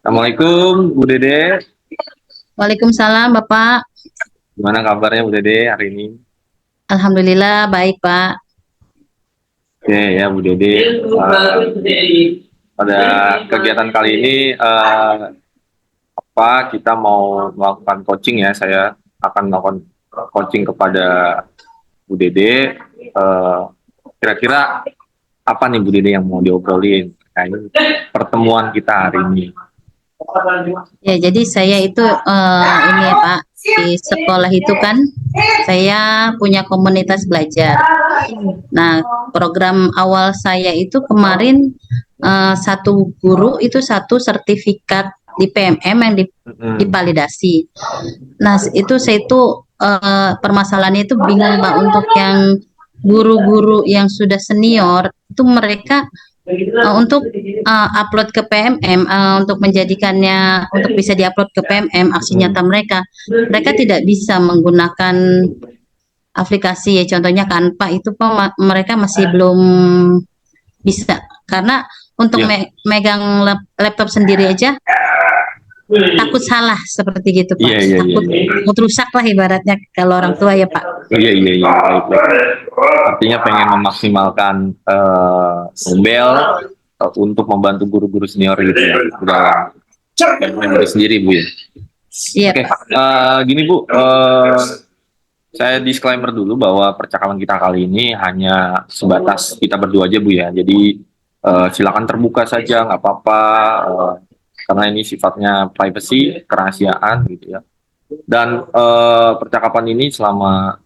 Assalamualaikum Bu Dede, Waalaikumsalam Bapak. gimana kabarnya Bu Dede hari ini? Alhamdulillah baik Pak. Oke ya Bu Dede, pada kegiatan kali ini kita mau melakukan coaching ya. Saya akan melakukan coaching kepada Bu Dede. Kira-kira apa nih Bu Dede yang mau diobrolin terkait pertemuan kita hari ini? Ya jadi saya itu ini ya Pak, di sekolah itu kan saya punya komunitas belajar. Nah, program awal saya itu kemarin satu guru itu satu sertifikat di PMM yang divalidasi. Nah, itu saya itu permasalahannya itu bingung Pak, untuk yang guru-guru yang sudah senior itu mereka untuk upload ke PMM, untuk menjadikannya untuk bisa diupload ke PMM aksi nyata mereka tidak bisa menggunakan aplikasi ya, contohnya Canva itu mereka masih belum bisa, karena untuk Iya, megang laptop sendiri aja takut salah seperti gitu Pak, iya, iya, iya, takut iya. takut rusak lah ibaratnya kalau orang tua ya Pak. Iya, iya, iya, baik, baik. Artinya pengen memaksimalkan Nobel untuk membantu guru-guru senior gitu ya, dalam member sendiri Bu ya. Iya Oke, Pak. gini Bu, saya disclaimer dulu bahwa percakapan kita kali ini hanya sebatas kita berdua aja Bu ya. Jadi silakan terbuka saja, nggak apa-apa, karena ini sifatnya privacy, kerahasiaan gitu ya. Dan percakapan ini selama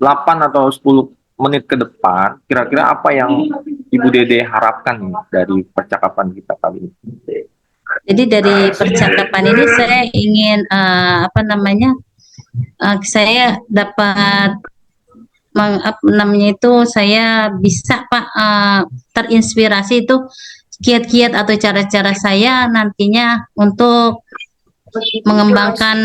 8 atau 10 menit ke depan, kira-kira apa yang Ibu Dede harapkan nih dari percakapan kita kali ini? Jadi dari percakapan ini saya ingin apa namanya, saya dapat apa namanya itu, saya bisa Pak terinspirasi itu kiat-kiat atau cara-cara saya nantinya untuk mengembangkan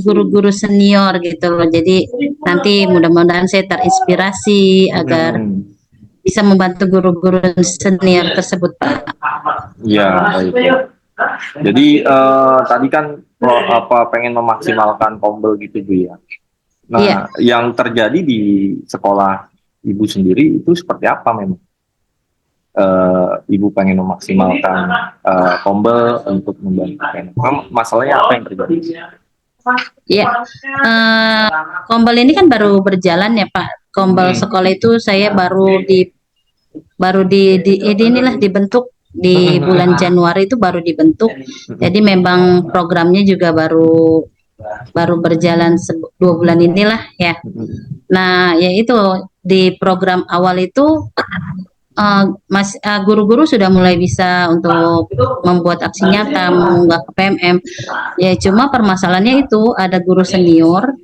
guru-guru senior gitu loh. Jadi nanti mudah-mudahan saya terinspirasi agar Hmm, bisa membantu guru-guru senior tersebut Pak. ya, baik. Jadi tadi kan pengen memaksimalkan tombol gitu Bu ya. Iya. Nah, yang terjadi di sekolah Ibu sendiri itu seperti apa memang? Ibu pengen memaksimalkan tombol untuk membantu PNS. Masalahnya apa yang terjadi? Iya, eh, Kombel ini kan baru berjalan ya Pak. Kombel Hmm. sekolah itu saya baru di inilah dibentuk di bulan Januari, itu baru dibentuk. Jadi memang programnya juga baru baru berjalan 2 bulan inilah ya. Nah, yaitu di program awal itu guru-guru sudah mulai bisa untuk membuat aksi nyata, mengunggah ke PMM. Ya cuma permasalahannya itu ada guru senior.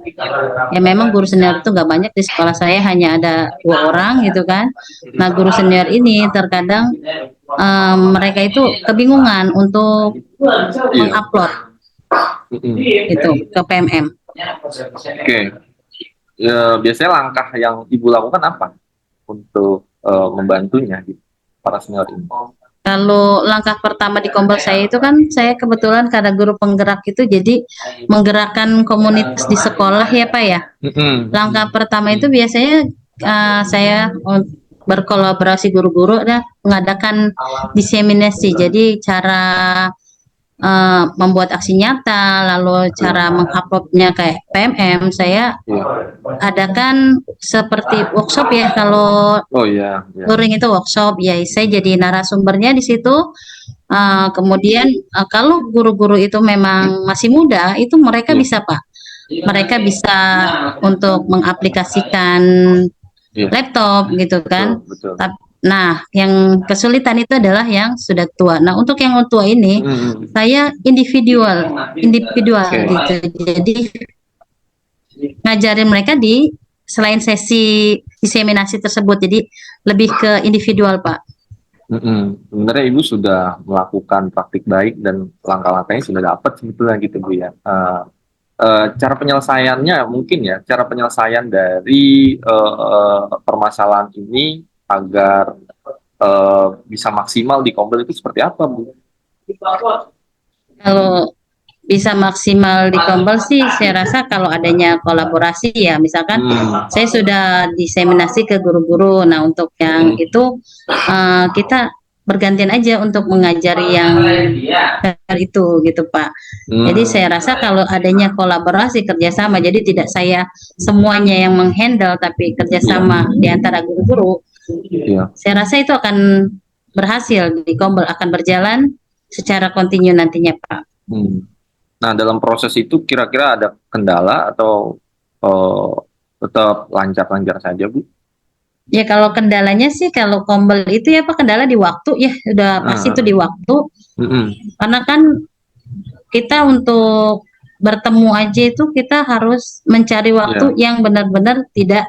Ya memang guru senior itu nggak banyak di sekolah saya, hanya ada 2 orang gitu kan. Nah guru senior ini terkadang mereka itu kebingungan untuk Iya. mengupload Mm-mm. itu ke PMM. Oke. Ya, biasanya langkah yang Ibu lakukan apa untuk membantunya gitu, para senior ini? Kalau langkah pertama di Kombel saya itu kan, saya kebetulan karena guru penggerak itu, jadi menggerakkan komunitas di sekolah ya Pak ya. Mm-mm. Langkah pertama itu biasanya saya berkolaborasi guru-guru dan mengadakan diseminasi. Jadi cara membuat aksi nyata, lalu cara menguploadnya kayak PMM, saya Iya. adakan seperti workshop ya. Kalau Oh iya, iya. touring itu workshop ya, saya jadi narasumbernya di situ. Kemudian kalau guru-guru itu memang masih muda, itu mereka Iya. bisa Pak, mereka bisa untuk mengaplikasikan Iya. laptop gitu kan. Betul, betul. Nah, yang kesulitan itu adalah yang sudah tua. Nah, untuk yang tua ini Mm-mm. saya individual, individual Oke. gitu. Jadi ngajarin mereka di selain sesi diseminasi tersebut. Jadi lebih ke individual, Pak. Mm-mm. Sebenarnya Ibu sudah melakukan praktik baik dan langkah-langkahnya sudah dapat sebetulnya gitu Bu ya. Cara penyelesaiannya mungkin ya, cara penyelesaian dari permasalahan ini agar bisa maksimal di Kombel itu seperti apa Bu? Kalau bisa maksimal di Kombel sih, saya rasa kalau adanya kolaborasi ya, misalkan saya sudah diseminasi ke guru-guru. Nah, untuk yang itu kita bergantian aja untuk mengajari yang itu gitu Pak. Jadi saya rasa kalau adanya kolaborasi kerjasama, jadi tidak saya semuanya yang menghandle, tapi kerjasama di antara guru-guru, Iya. saya rasa itu akan berhasil di Kombel, akan berjalan secara kontinu nantinya Pak. Nah, dalam proses itu kira-kira ada kendala atau eh, tetap lancar-lancar saja, Bu? Ya kalau kendalanya sih, kalau Kombel itu ya Pak, kendala di waktu ya, udah pasti itu di waktu. Karena kan kita untuk bertemu aja itu kita harus mencari waktu yang benar-benar tidak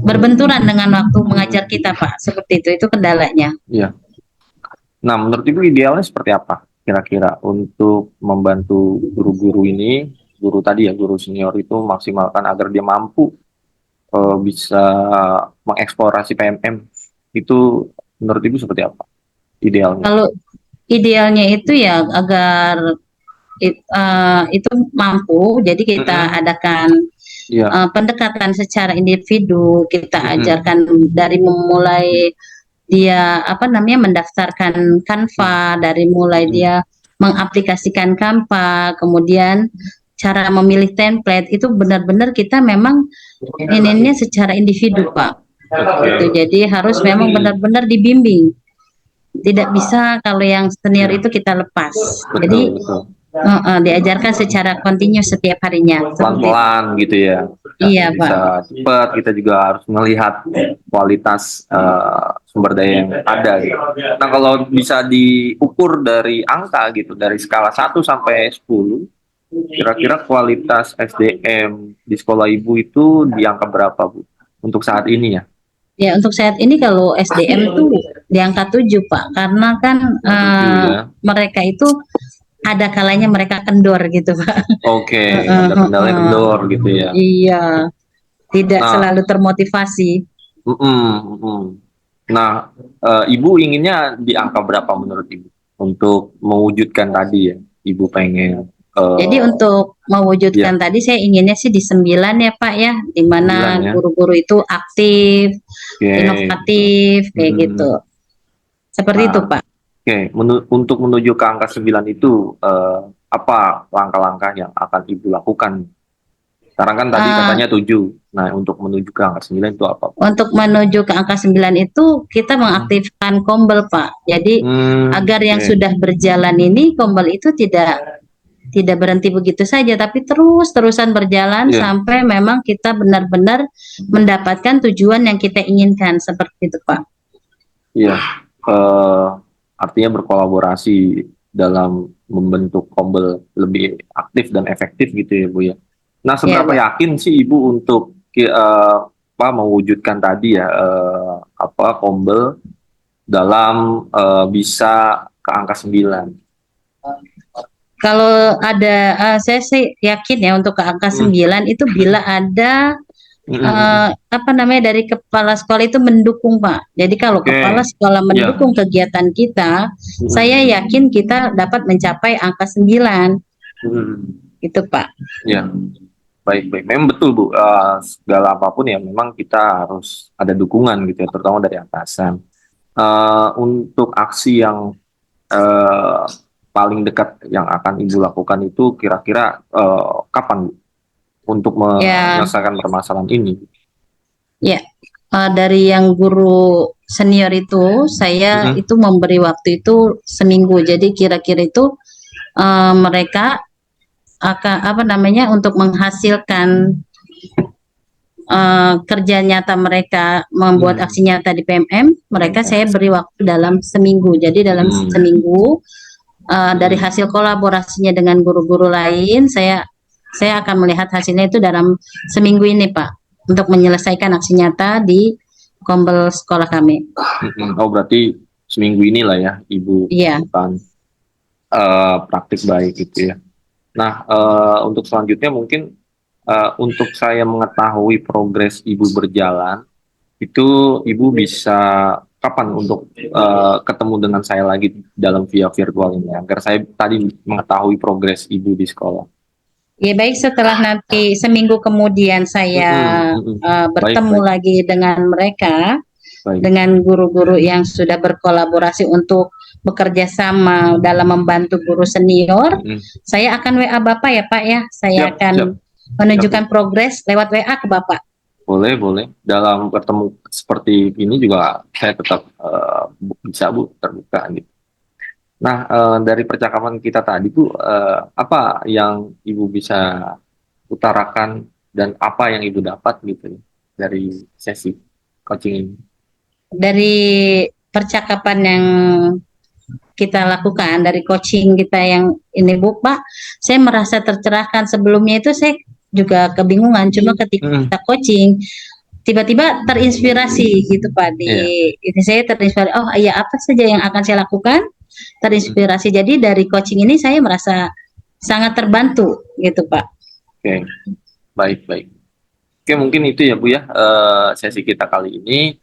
berbenturan dengan waktu mengajar kita Pak, seperti itu kendalanya. Iya. Nah, menurut Ibu idealnya seperti apa kira-kira untuk membantu guru-guru ini, guru tadi ya, guru senior itu maksimalkan agar dia mampu bisa mengeksplorasi PMM itu menurut Ibu seperti apa idealnya? Kalau idealnya itu ya agar itu mampu, jadi kita adakan pendekatan secara individu, kita ajarkan dari memulai dia mendaftarkan Canva, dari mulai dia mengaplikasikan Canva, kemudian cara memilih template itu benar-benar kita memang ininya secara individu Pak. Gitu. Jadi harus memang benar-benar dibimbing. Tidak bisa kalau yang senior itu kita lepas. Jadi diajarkan secara kontinu setiap harinya. Pelan-pelan gitu ya. Iya bisa Pak. cepat, kita juga harus melihat kualitas sumber daya yang ada gitu. Nah, kalau bisa diukur dari angka gitu, dari skala 1 sampai 10, kira-kira kualitas SDM di sekolah Ibu itu di angka berapa, Bu? Untuk saat ini ya? Ya, untuk saat ini kalau SDM itu di angka 7 Pak, karena kan mereka itu ada kalanya mereka kendor gitu Pak. Oke, ada kendalanya kendor gitu ya. Iya, tidak selalu termotivasi. Nah, Ibu inginnya di angka berapa menurut Ibu untuk mewujudkan tadi ya? Ibu pengen. Jadi untuk mewujudkan tadi saya inginnya sih di 9 ya Pak ya, di mana guru-guru itu aktif, inovatif kayak gitu. Seperti itu Pak. Oke, untuk menuju ke angka 9 itu apa langkah-langkah yang akan Ibu lakukan? Sekarang kan tadi katanya 7. Nah, untuk menuju ke angka 9 itu apa? Untuk menuju ke angka 9 itu kita mengaktifkan Kombel Pak. Jadi agar yang sudah berjalan ini Kombel itu tidak berhenti begitu saja, tapi terus-terusan berjalan sampai memang kita benar-benar mendapatkan tujuan yang kita inginkan, seperti itu Pak. Iya, artinya berkolaborasi dalam membentuk Kombel lebih aktif dan efektif gitu ya Bu ya. Nah, seberapa yakin sih Ibu untuk mewujudkan tadi ya Kombel dalam bisa ke angka 9? Kalau ada, saya sih yakin ya untuk ke angka 9 itu bila ada dari kepala sekolah itu mendukung Pak. Jadi kalau kepala sekolah mendukung kegiatan kita, saya yakin kita dapat mencapai angka 9. Gitu Pak. Ya, baik. Memang betul Bu, segala apapun ya memang kita harus ada dukungan gitu ya, terutama dari atasan. Untuk aksi yang paling dekat yang akan Ibu lakukan itu kira-kira kapan Bu? Untuk menyelesaikan permasalahan ini? Ya, dari yang guru senior itu, saya itu memberi waktu itu seminggu. Jadi kira-kira itu mereka akan untuk menghasilkan kerja nyata mereka, membuat aksi nyata di PMM, mereka saya beri waktu dalam seminggu. Jadi dalam seminggu dari hasil kolaborasinya dengan guru-guru lain, saya akan melihat hasilnya itu dalam seminggu ini Pak, untuk menyelesaikan aksi nyata di Kombel sekolah kami. Oh, berarti seminggu inilah ya Ibu lakukan praktik baik gitu ya. Nah, untuk selanjutnya mungkin untuk saya mengetahui progres Ibu berjalan, itu Ibu bisa kapan untuk ketemu dengan saya lagi dalam via virtual ini agar saya tadi mengetahui progres Ibu di sekolah. Ya baik, setelah nanti seminggu kemudian saya Baik, bertemu baik, lagi dengan mereka, baik. dengan guru-guru yang sudah berkolaborasi untuk bekerja sama dalam membantu guru senior, Mm-mm. saya akan WA Bapak ya Pak ya. Saya Siap, akan siap. menunjukkan progres lewat WA ke Bapak. Boleh, boleh. Dalam bertemu seperti ini juga saya tetap bisa Bu terbuka gitu. Nah, dari percakapan kita tadi Bu, apa yang Ibu bisa utarakan dan apa yang Ibu dapat gitu ya dari sesi coaching ini? Dari percakapan yang kita lakukan, dari coaching kita yang ini Bu Pak, saya merasa tercerahkan. Sebelumnya itu saya juga kebingungan, cuma ketika Mm, kita coaching tiba-tiba terinspirasi gitu Pak. iya. Ini saya terinspirasi, oh iya, apa saja yang akan saya lakukan, Mm, terinspirasi. Jadi dari coaching ini saya merasa sangat terbantu gitu Pak. oke, baik, baik. Oke, mungkin itu ya Bu ya, sesi kita kali ini.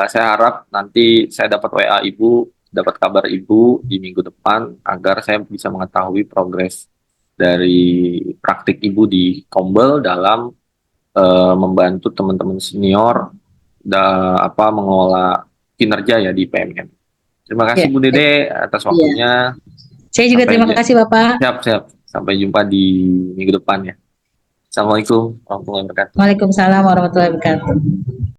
Saya harap nanti saya dapat WA Ibu, dapat kabar Ibu di minggu depan agar saya bisa mengetahui progres dari praktik Ibu di Kombel dalam membantu teman-teman senior mengelola kinerja ya di PMM. Terima kasih Ya, Bu Dede atas iya. waktunya. Saya juga Sampai terima kasih Bapak. siap, siap. Sampai jumpa di minggu depan ya. Assalamualaikum warahmatullahi wabarakatuh. Waalaikumsalam warahmatullahi wabarakatuh.